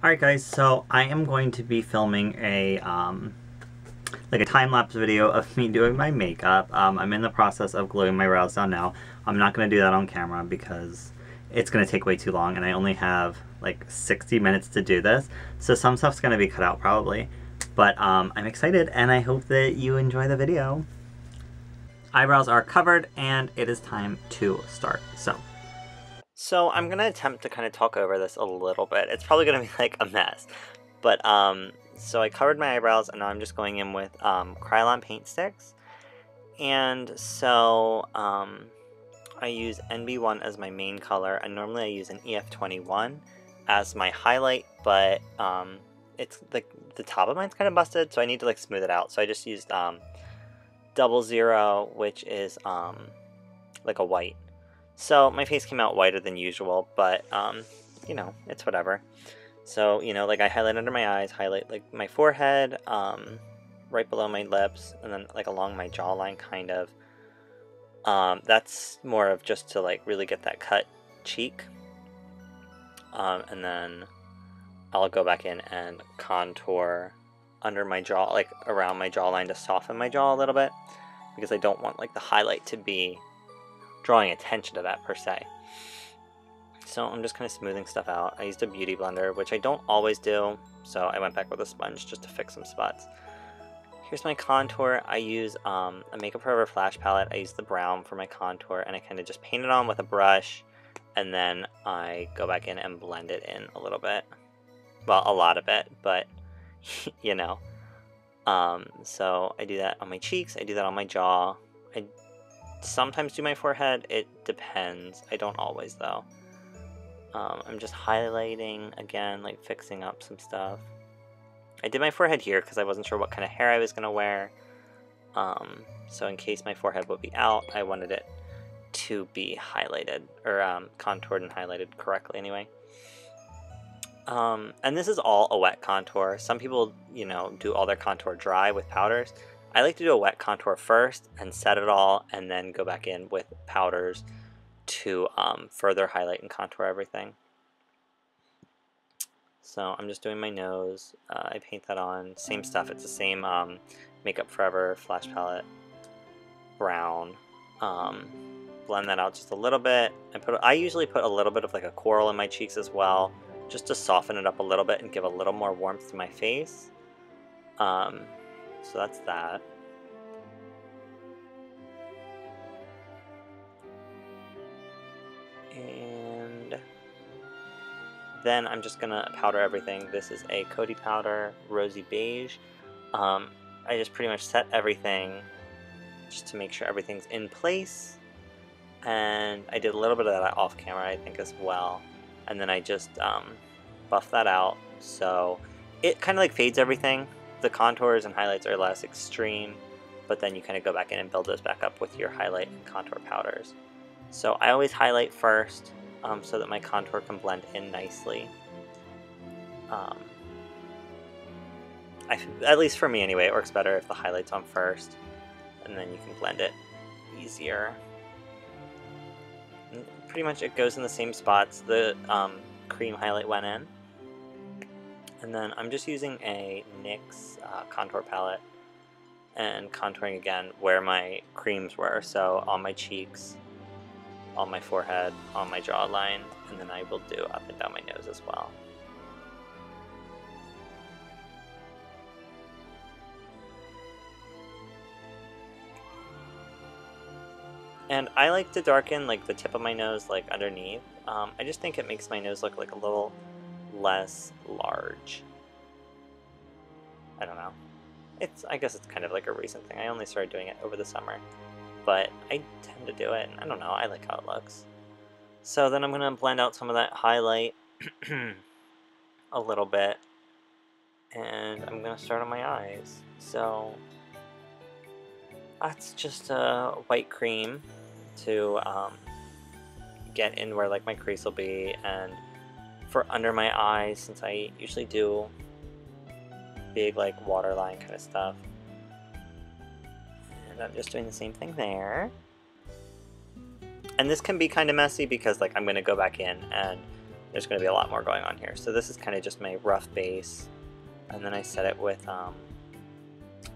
Alright guys, so I am going to be filming a like a time-lapse video of me doing my makeup. I'm in the process of gluing my brows down now. I'm not going to do that on camera because it's going to take way too long and I only have like 60 minutes to do this. So some stuff's going to be cut out probably. But I'm excited and I hope that you enjoy the video. Eyebrows are covered and it is time to start. So I'm going to attempt to kind of talk over this a little bit. It's probably going to be like a mess. But so I covered my eyebrows and now I'm just going in with Krylon paint sticks. And so I use NB1 as my main color, and normally I use an EF21 as my highlight, but it's like the top of mine's kind of busted, so I need to like smooth it out. So I just used 00, which is like a white. So my face came out whiter than usual, but you know, it's whatever. So, you know, like I highlight under my eyes, highlight like my forehead, right below my lips, and then like along my jawline kind of. That's more of just to like really get that cut cheek. And then I'll go back in and contour under my jaw, like around my jawline to soften my jaw a little bit, because I don't want like the highlight to be drawing attention to that per se. So I'm just kind of smoothing stuff out. I used a beauty blender, which I don't always do, so I went back with a sponge just to fix some spots. Here's my contour. I use a Makeup Forever Flash palette. I use the brown for my contour, and I kind of just paint it on with a brush, and then I go back in and blend it in a little bit. Well, a lot of it, but you know. So I do that on my cheeks. I do that on my jaw. I sometimes do my forehead. It depends. I don't always, though. I'm just highlighting again, like fixing up some stuff. I did my forehead here because I wasn't sure what kind of hair I was going to wear. So in case my forehead would be out, I wanted it to be highlighted, or contoured and highlighted correctly anyway. And this is all a wet contour. Some people, you know, do all their contour dry with powders. I like to do a wet contour first and set it all, and then go back in with powders to further highlight and contour everything. So I'm just doing my nose. I paint that on. Same stuff. It's the same Makeup Forever Flash Palette. Brown. Blend that out just a little bit. I usually put a little bit of like a coral in my cheeks as well, just to soften it up a little bit and give a little more warmth to my face. So that's that. And then I'm just gonna powder everything. This is a Coty powder, Rosy Beige. I just pretty much set everything just to make sure everything's in place. And I did a little bit of that off camera, I think, as well. And then I just buff that out, so it kind of like fades everything. The contours and highlights are less extreme, but then you kind of go back in and build those back up with your highlight and contour powders. So I always highlight first, so that my contour can blend in nicely. At least for me anyway, it works better if the highlight's on first, and then you can blend it easier. And pretty much it goes in the same spots the cream highlight went in. And then I'm just using a NYX contour palette and contouring again where my creams were, so on my cheeks, on my forehead, on my jawline, and then I will do up and down my nose as well. And I like to darken like the tip of my nose, like underneath. I just think it makes my nose look like a little less large. I don't know. I guess it's kind of like a recent thing. I only started doing it over the summer, but I tend to do it, and I don't know, I like how it looks. So then I'm going to blend out some of that highlight a little bit, and I'm going to start on my eyes. So that's just a white cream to get in where like my crease will be, and for under my eyes, since I usually do big like waterline kind of stuff, and I'm just doing the same thing there. And this can be kind of messy because like I'm going to go back in and there's going to be a lot more going on here. So this is kind of just my rough base, and then I set it with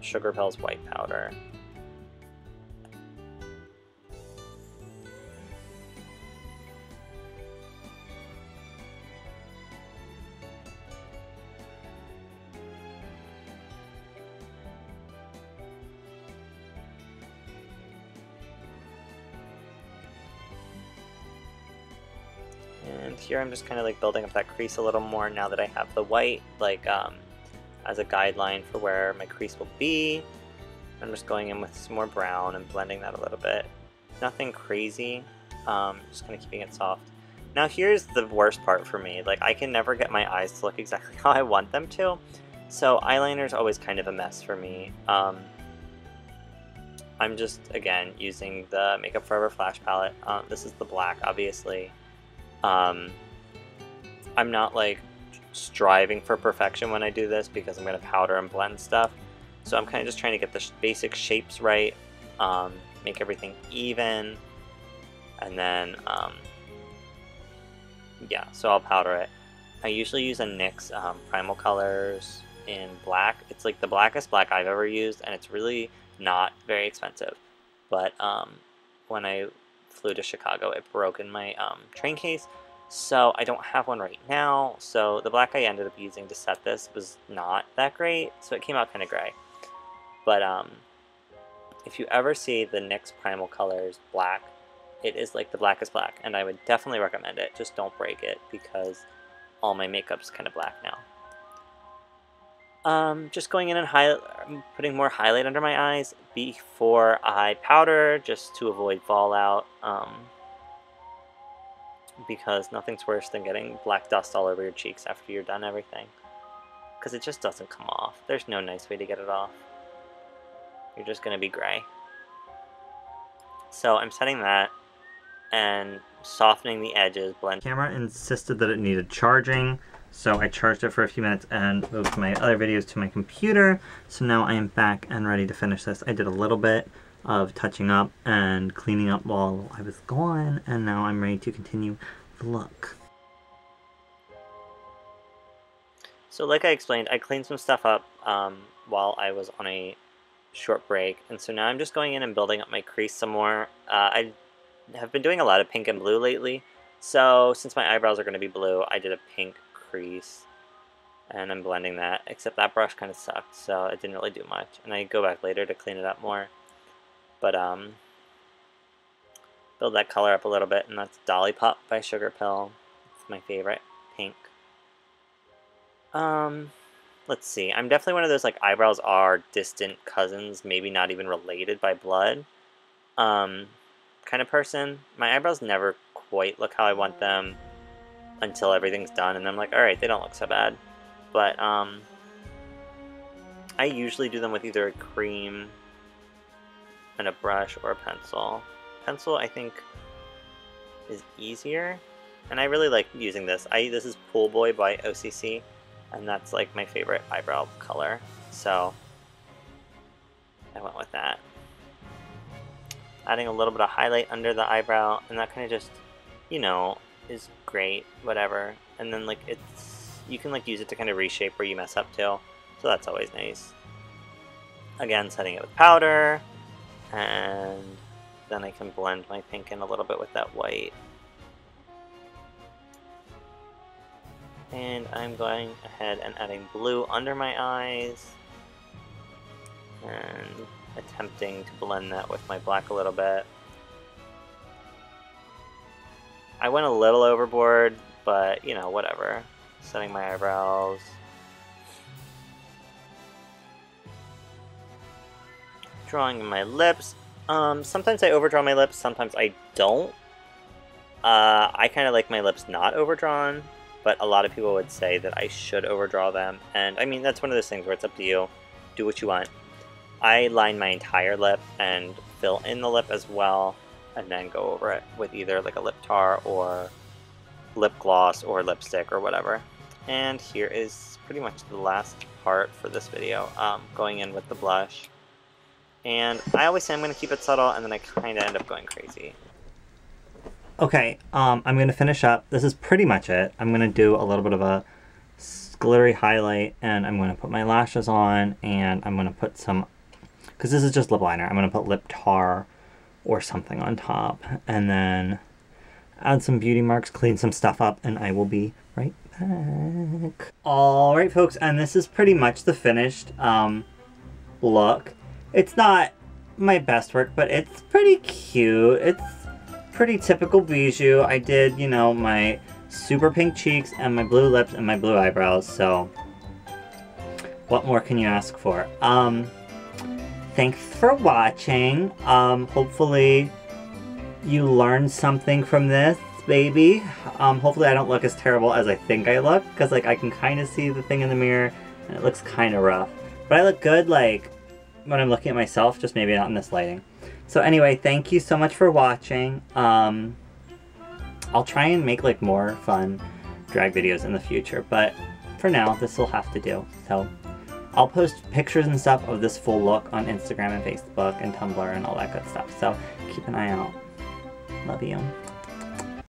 Sugar Pill's white powder. And here I'm just kind of like building up that crease a little more now that I have the white, like as a guideline for where my crease will be. I'm just going in with some more brown and blending that a little bit. Nothing crazy, just kind of keeping it soft. Now here's the worst part for me, like I can never get my eyes to look exactly how I want them to. So eyeliner is always kind of a mess for me. I'm just, again, using the Makeup Forever Flash palette. This is the black, obviously. I'm not like striving for perfection when I do this because I'm going to powder and blend stuff. So I'm kind of just trying to get the basic shapes right, make everything even, and then, yeah, so I'll powder it. I usually use a NYX Primal Colors in black. It's like the blackest black I've ever used, and it's really not very expensive. But when I flew to Chicago, it broke in my train case, so I don't have one right now. So the black I ended up using to set this was not that great, so it came out kind of gray. But if you ever see the NYX Primal Colors black, it is like the blackest black, and I would definitely recommend it. Just don't break it because all my makeup's kind of black now. Just going in and putting more highlight under my eyes before I powder, just to avoid fallout, because nothing's worse than getting black dust all over your cheeks after you're done everything, because it just doesn't come off. There's no nice way to get it off. You're just going to be gray. So I'm setting that and softening the edges. The camera insisted that it needed charging, so I charged it for a few minutes and moved my other videos to my computer. So now I am back and ready to finish this. I did a little bit of touching up and cleaning up while I was gone, and now I'm ready to continue the look. So like I explained, I cleaned some stuff up while I was on a short break, and so now I'm just going in and building up my crease some more. I have been doing a lot of pink and blue lately, so since my eyebrows are going to be blue, I did a pink crease, and I'm blending that, except that brush kind of sucked, so it didn't really do much, and I go back later to clean it up more. But build that color up a little bit, and that's Dolly Pop by Sugar Pill. It's my favorite pink. Let's see, I'm definitely one of those like eyebrows are distant cousins, maybe not even related by blood kind of person. My eyebrows never quite look how I want them until everything's done, and I'm like, alright, they don't look so bad. But I usually do them with either a cream and a brush or a pencil. Pencil, I think, is easier, and I really like using this. This is Pool Boy by OCC, and that's like my favorite eyebrow color, so I went with that. Adding a little bit of highlight under the eyebrow, and that kind of just, you know, is great, whatever. And then like you can like use it to kind of reshape where you mess up too, so that's always nice. Again, setting it with powder, and then I can blend my pink in a little bit with that white. And I'm going ahead and adding blue under my eyes, and attempting to blend that with my black a little bit. I went a little overboard, but you know, whatever. Setting my eyebrows. Drawing my lips. Sometimes I overdraw my lips, sometimes I don't. I kind of like my lips not overdrawn, but a lot of people would say that I should overdraw them. And I mean, that's one of those things where it's up to you. Do what you want. I line my entire lip and fill in the lip as well, and then go over it with either like a lip tar or lip gloss or lipstick or whatever. And here is pretty much the last part for this video, going in with the blush. And I always say I'm going to keep it subtle, and then I kind of end up going crazy. Okay, I'm gonna finish up. This is pretty much it. I'm gonna do a little bit of a glittery highlight, and I'm gonna put my lashes on, and I'm gonna put some, because this is just lip liner, I'm gonna put lip tar or something on top, and then add some beauty marks, clean some stuff up, and I will be right back. Alright folks, and this is pretty much the finished look. It's not my best work, but it's pretty cute. It's pretty typical Bijou. I did, you know, my super pink cheeks and my blue lips and my blue eyebrows, so what more can you ask for? Thanks for watching. Hopefully you learned something from this, baby. Hopefully I don't look as terrible as I think I look, because like I can kind of see the thing in the mirror and it looks kind of rough. But I look good like when I'm looking at myself, just maybe not in this lighting. So anyway, thank you so much for watching. I'll try and make like more fun drag videos in the future, but for now this will have to do. So I'll post pictures and stuff of this full look on Instagram and Facebook and Tumblr and all that good stuff. So keep an eye out. Love you.